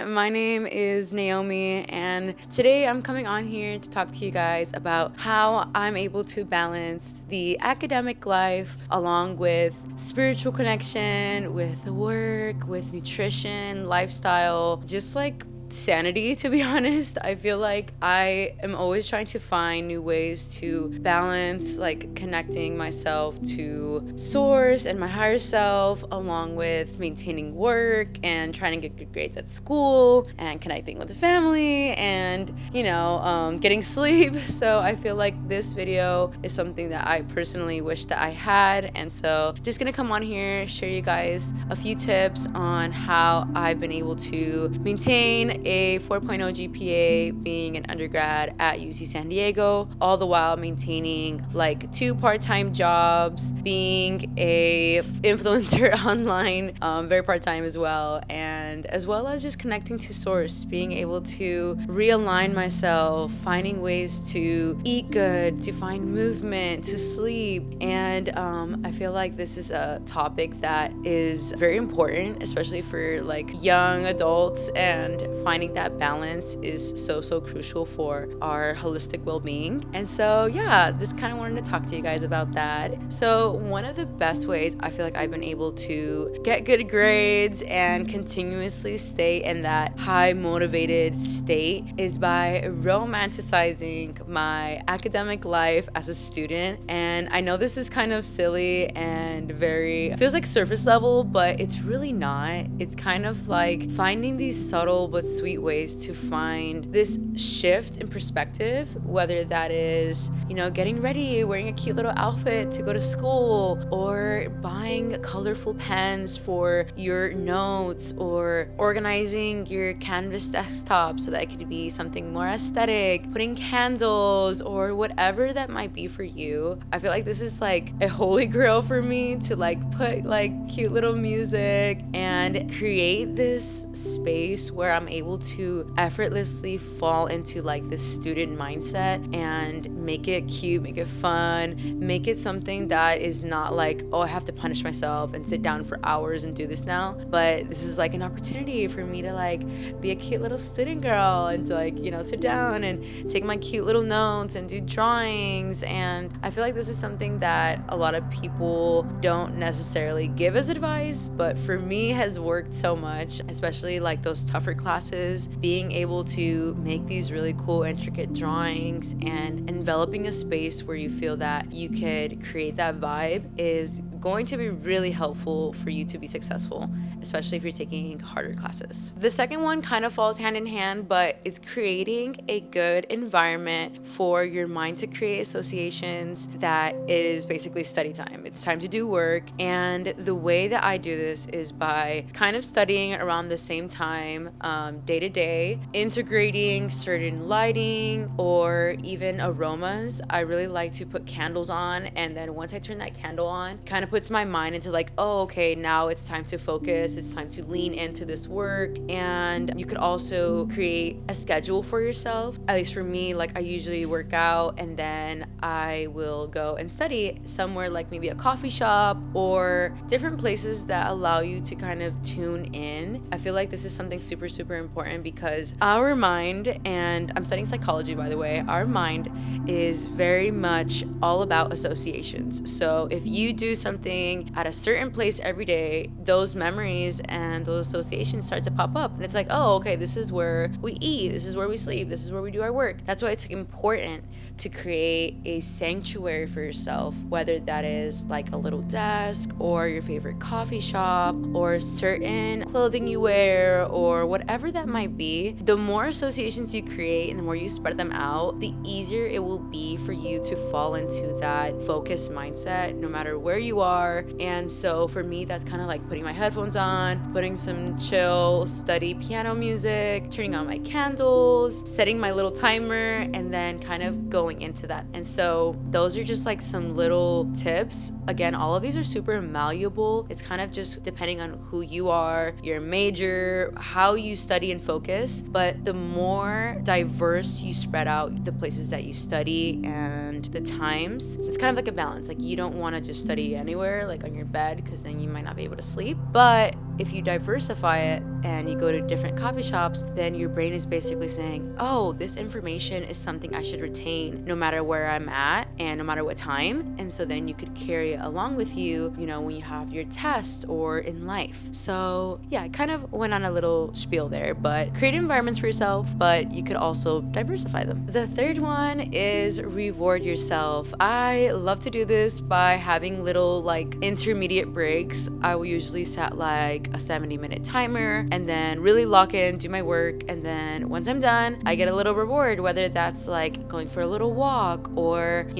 My name is Naomi, and today I'm coming on here to talk to you guys about how I'm able to balance the academic life along with spiritual connection, with work, with nutrition, lifestyle, just like sanity, to be honest. I feel like I am always trying to find new ways to balance like connecting myself to source and my higher self along with maintaining work and trying to get good grades at school and connecting with the family and getting sleep. So I feel like this video is something that I personally wish that I had, and so just gonna come on here, share you guys a few tips on how I've been able to maintain a 4.0 GPA being an undergrad at UC San Diego, all the while maintaining like 2 part-time jobs, being a influencer online, very part-time as well, and as well as just connecting to source, being able to realign myself, finding ways to eat good, to find movement, to sleep. And I feel like this is a topic that is very important, especially for like young adults, and finding that balance is so crucial for our holistic well-being. And so yeah, just kind of wanted to talk to you guys about that. So one of the best ways I feel like I've been able to get good grades and continuously stay in that high motivated state is by romanticizing my academic life as a student. And I know this is kind of silly and feels like surface level, but it's really not. It's kind of like finding these subtle but sweet ways to find this shift in perspective, whether that is, getting ready, wearing a cute little outfit to go to school, or buying colorful pens for your notes, or organizing your Canvas desktop so that it could be something more aesthetic, putting candles, or whatever that might be for you. I feel like this is like a holy grail for me, to like put like cute little music and create this space where I'm able to effortlessly fall into like this student mindset and make it cute, make it fun, make it something that is not like, oh, I have to punish myself and sit down for hours and do this now, but this is like an opportunity for me to like be a cute little student girl and to like, sit down and take my cute little notes and do drawings. And I feel like this is something that a lot of people don't necessarily give as advice, but for me has worked so much, especially like those tougher classes. Being able to make these really cool intricate drawings and enveloping a space where you feel that you could create that vibe is going to be really helpful for you to be successful, especially if you're taking harder classes. The second one kind of falls hand in hand, but it's creating a good environment for your mind to create associations that it is basically study time. It's time to do work. And the way that I do this is by kind of studying around the same time, day to day, integrating certain lighting or even aromas. I really like to put candles on, and then once I turn that candle on, kind of puts my mind into like, oh, okay, now it's time to focus, it's time to lean into this work. And you could also create a schedule for yourself. At least for me, like I usually work out and then I will go and study somewhere like maybe a coffee shop or different places that allow you to kind of tune in. I feel like this is something super important because our mind, and I'm studying psychology by the way, our mind is very much all about associations. So if you do something at a certain place every day, those memories and those associations start to pop up, and it's like, oh, okay, this is where we eat, this is where we sleep, this is where we do our work. That's why it's important to create a sanctuary for yourself, whether that is like a little desk or your favorite coffee shop or certain clothing you wear or whatever that might be. The more associations you create and the more you spread them out, the easier it will be for you to fall into that focused mindset no matter where you are. And so for me, that's kind of like putting my headphones on, putting some chill study piano music, turning on my candles, setting my little timer, and then kind of going into that. And so those are just like some little tips. Again, all of these are super malleable. It's kind of just depending on who you are, your major, how you study and focus. But the more diverse you spread out the places that you study and the times, it's kind of like a balance. Like you don't want to just study anywhere, like on your bed, because then you might not be able to sleep. But if you diversify it and you go to different coffee shops, then your brain is basically saying, oh, this information is something I should retain no matter where I'm at and no matter what time. And so then you could carry it along with you, when you have your test or in life. So yeah, I kind of went on a little spiel there, but create environments for yourself, but you could also diversify them. The third one is reward yourself. I love to do this by having little intermediate breaks. I will usually set like a 70-minute timer and then really lock in, do my work, and then once I'm done, I get a little reward, whether that's like going for a little walk or,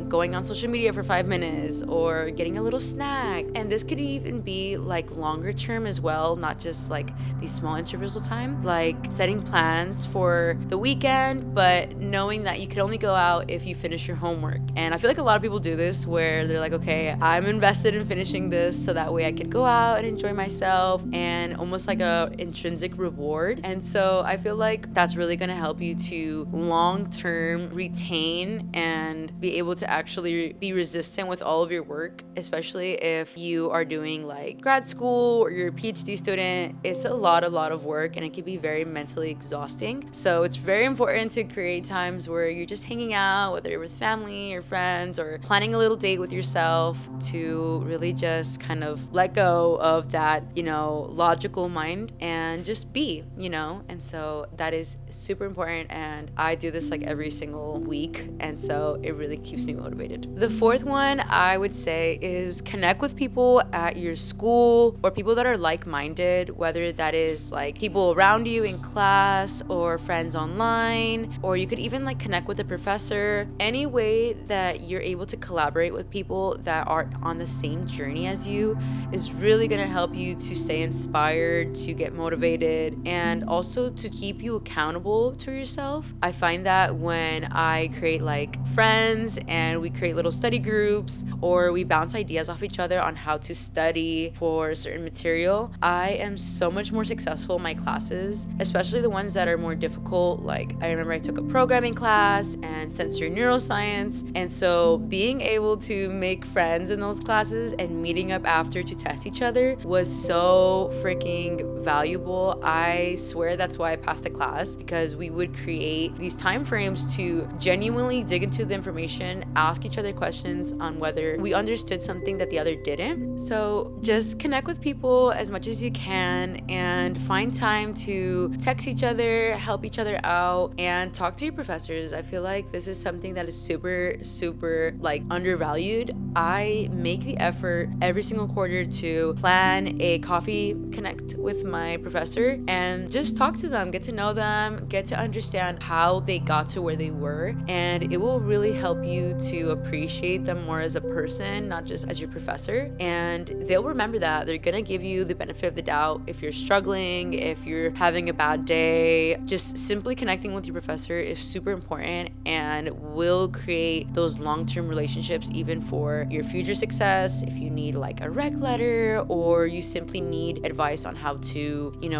going on social media for 5 minutes or getting a little snack. And this could even be like longer term as well, not just like these small intervals of time, like setting plans for the weekend, but knowing that you could only go out if you finish your homework. And I feel like a lot of people do this where they're like, okay, I'm invested in finishing this so that way I could go out and enjoy myself, and almost like a intrinsic reward. And so I feel like that's really going to help you to long term retain and be able to actually be resistant with all of your work, especially if you are doing like grad school or you're a PhD student. It's a lot of work and it can be very mentally exhausting. So it's very important to create times where you're just hanging out, whether you're with family or friends or planning a little date with yourself, to really just kind of let go of that, logical mind and just be, and so that is super important. And I do this like every single week. And so it really keeps me motivated. The fourth one I would say is connect with people at your school or people that are like-minded, whether that is like people around you in class or friends online, or you could even like connect with a professor. Any way that you're able to collaborate with people that are on the same journey as you is really going to help you to stay inspired, to get motivated, and also to keep you accountable to yourself. I find that when I create like friends and we create little study groups or we bounce ideas off each other on how to study for certain material, I am so much more successful in my classes, especially the ones that are more difficult. Like I remember I took a programming class and sensory neuroscience, and so being able to make friends in those classes and meeting up after to test each other was so freaking valuable. I swear that's why I passed the class, because we would create these time frames to genuinely dig into the information, ask each other questions on whether we understood something that the other didn't. So just connect with people as much as you can and find time to text each other, help each other out, and talk to your professors. I feel like this is something that is super like undervalued. I make the effort every single quarter to plan a coffee connect with my professor and just talk to them, get to know them, get to understand how they got to where they were, and it will really help you to appreciate them more as a person, not just as your professor. And they'll remember that. They're gonna give you the benefit of the doubt if you're struggling, if you're having a bad day. Just simply connecting with your professor is super important and will create those long-term relationships even for your future success. If you need like a rec letter or you simply need advice on how to,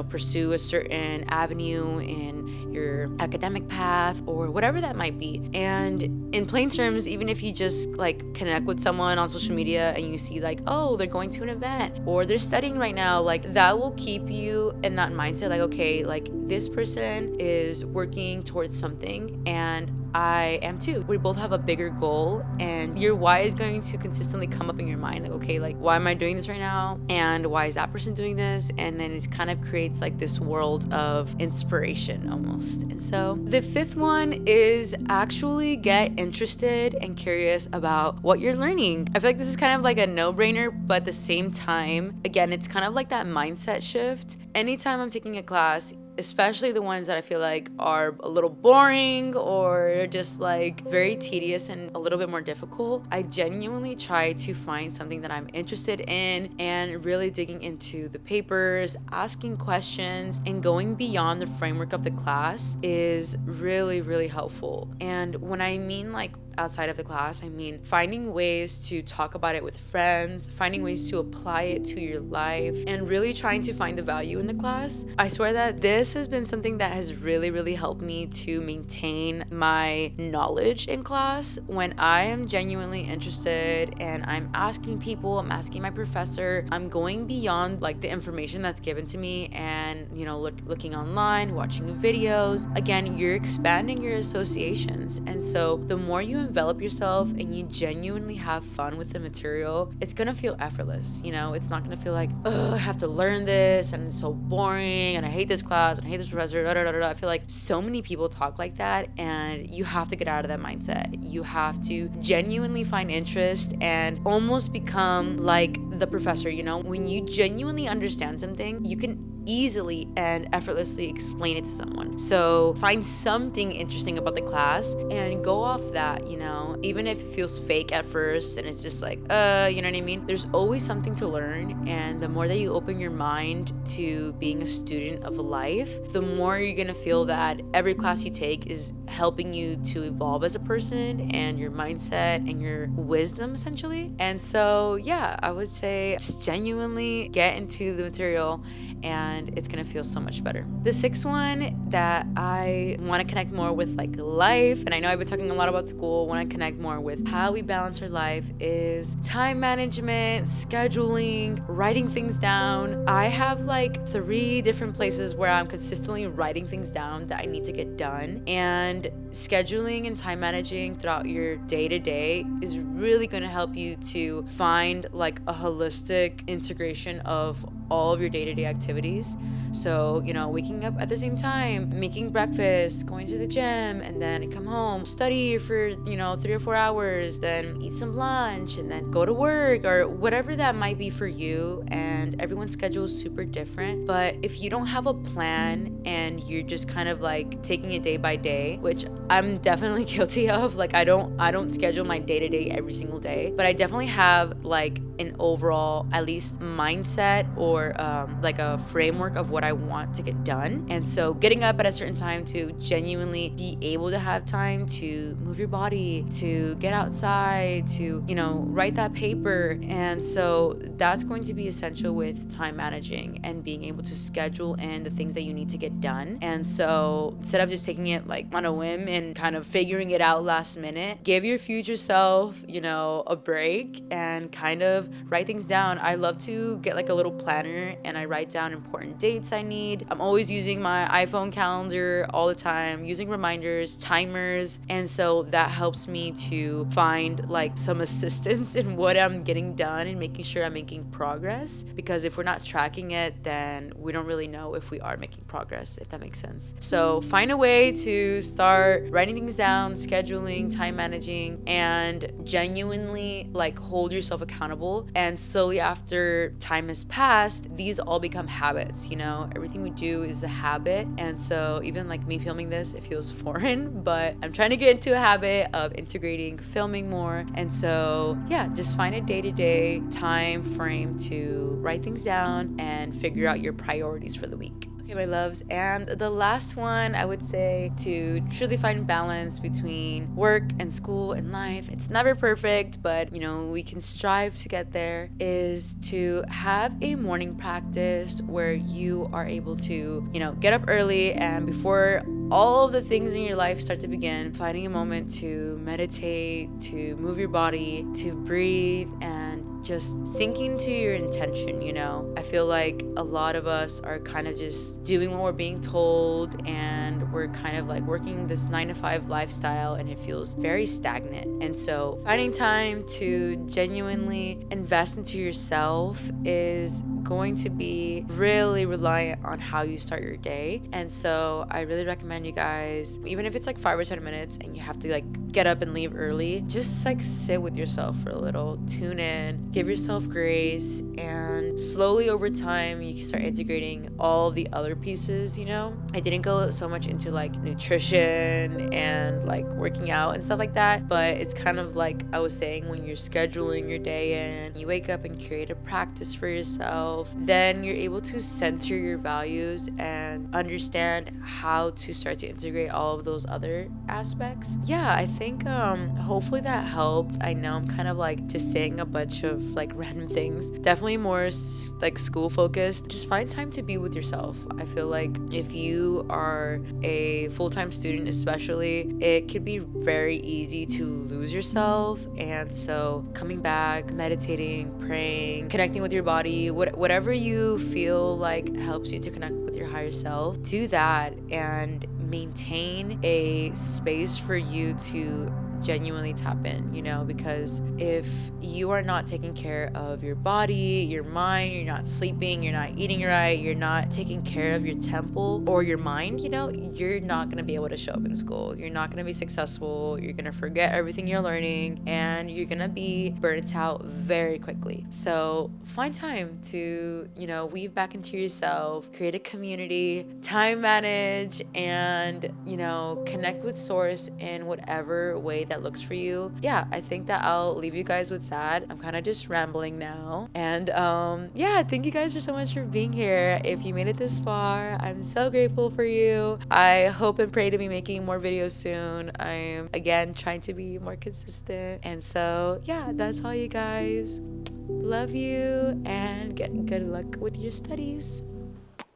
pursue a certain avenue in your academic path or whatever that might be. And in plain terms, even if you just like connect with someone on social media and you see like, oh, they're going to an event or they're studying right now, like that will keep you in that mindset, like, okay, like this person is working towards something and I am too. We both have a bigger goal, and your why is going to consistently come up in your mind. Like, okay, like why am I doing this right now? And why is that person doing this? And then it kind of creates like this world of inspiration almost. And so the fifth one is actually get interested and curious about what you're learning. I feel like this is kind of like a no-brainer, but at the same time, again, it's kind of like that mindset shift. Anytime I'm taking a class, especially the ones that I feel like are a little boring or just like very tedious and a little bit more difficult, I genuinely try to find something that I'm interested in and really digging into the papers, asking questions, and going beyond the framework of the class is really helpful. And when I mean like outside of the class, I mean finding ways to talk about it with friends, finding ways to apply it to your life, and really trying to find the value in the class. I swear that this this has been something that has really helped me to maintain my knowledge in class. When I am genuinely interested and I'm asking people, I'm asking my professor, I'm going beyond like the information that's given to me and, looking online, watching videos. Again, you're expanding your associations. And so the more you envelop yourself and you genuinely have fun with the material, it's gonna feel effortless. It's not gonna feel like, oh, I have to learn this and it's so boring and I hate this class and I hate this professor. I feel like so many people talk like that, and you have to get out of that mindset. You have to genuinely find interest and almost become like the professor. When you genuinely understand something, you can easily and effortlessly explain it to someone. So find something interesting about the class and go off that, even if it feels fake at first and it's just like, you know what I mean? There's always something to learn. And the more that you open your mind to being a student of life, the more you're gonna feel that every class you take is helping you to evolve as a person and your mindset and your wisdom, essentially. And so, yeah, I would say just genuinely get into the material and it's gonna feel so much better. The sixth one that I want to connect more with like life, and I know I've been talking a lot about school, want to connect more with how we balance our life, is time management, scheduling, writing things down. I have like 3 different places where I'm consistently writing things down that I need to get done, and scheduling and time managing throughout your day-to-day is really going to help you to find like a holistic integration of all of your day-to-day activities. So, waking up at the same time, making breakfast, going to the gym, and then come home, study for, 3 or 4 hours, then eat some lunch, and then go to work, or whatever that might be for you. And everyone's schedule is super different. But if you don't have a plan and you're just kind of like taking it day by day, which I'm definitely guilty of, like I don't schedule my day-to-day every single day, but I definitely have like an overall at least mindset or like a framework of what I want to get done. And so getting up at a certain time to genuinely be able to have time to move your body, to get outside, to write that paper. And so that's going to be essential with time managing and being able to schedule in the things that you need to get done. And so instead of just taking it like on a whim and kind of figuring it out last minute, give your future self a break and kind of write things down. I love to get like a little planner and I write down important dates I need. I'm always using my iPhone calendar all the time, using reminders, timers. And so that helps me to find like some assistance in what I'm getting done and making sure I'm making progress. Because if we're not tracking it, then we don't really know if we are making progress, if that makes sense. So find a way to start writing things down, scheduling, time managing, and genuinely like hold yourself accountable. And slowly after time has passed, these all become habits. Everything we do is a habit. And so even like me filming this, it feels foreign, but I'm trying to get into a habit of integrating filming more. And so yeah, just find a day-to-day time frame to write things down and figure out your priorities for the week. Okay, my loves. And the last one, I would say, to truly find balance between work and school and life. It's never perfect, but we can strive to get there, is to have a morning practice where you are able to, get up early and before all of the things in your life start to begin, finding a moment to meditate, to move your body, to breathe, and just sinking to your intention. I feel like a lot of us are kind of just doing what we're being told, and we're kind of like working this 9-to-5 lifestyle, and it feels very stagnant. And so finding time to genuinely invest into yourself is going to be really reliant on how you start your day. And so I really recommend you guys, even if it's like 5 or 10 minutes and you have to like get up and leave early, just like sit with yourself for a little, tune in, give yourself grace, and slowly over time you can start integrating all the other pieces. I didn't go so much into like nutrition and like working out and stuff like that, but it's kind of like I was saying, when you're scheduling your day in, you wake up and create a practice for yourself, yourself, then you're able to center your values and understand how to start to integrate all of those other aspects. Yeah, I think hopefully that helped. I know I'm kind of like just saying a bunch of like random things. Definitely more like school focused. Just find time to be with yourself. I feel like if you are a full-time student especially, it could be very easy to lose yourself. And so coming back, meditating, praying, connecting with your body, whatever you feel like helps you to connect with your higher self, do that and maintain a space for you to genuinely tap in, because if you are not taking care of your body, your mind, you're not sleeping, you're not eating right, you're not taking care of your temple or your mind, you're not going to be able to show up in school. You're not going to be successful. You're going to forget everything you're learning and you're going to be burnt out very quickly. So find time to, weave back into yourself, create a community, time manage, and, connect with source in whatever way that looks for you. Yeah, I think that I'll leave you guys with that. I'm kind of just rambling now. And yeah, thank you guys so much for being here. If you made it this far, I'm so grateful for you. I hope and pray to be making more videos soon. I'm again trying to be more consistent. And so yeah, that's all, you guys. Love you and good luck with your studies.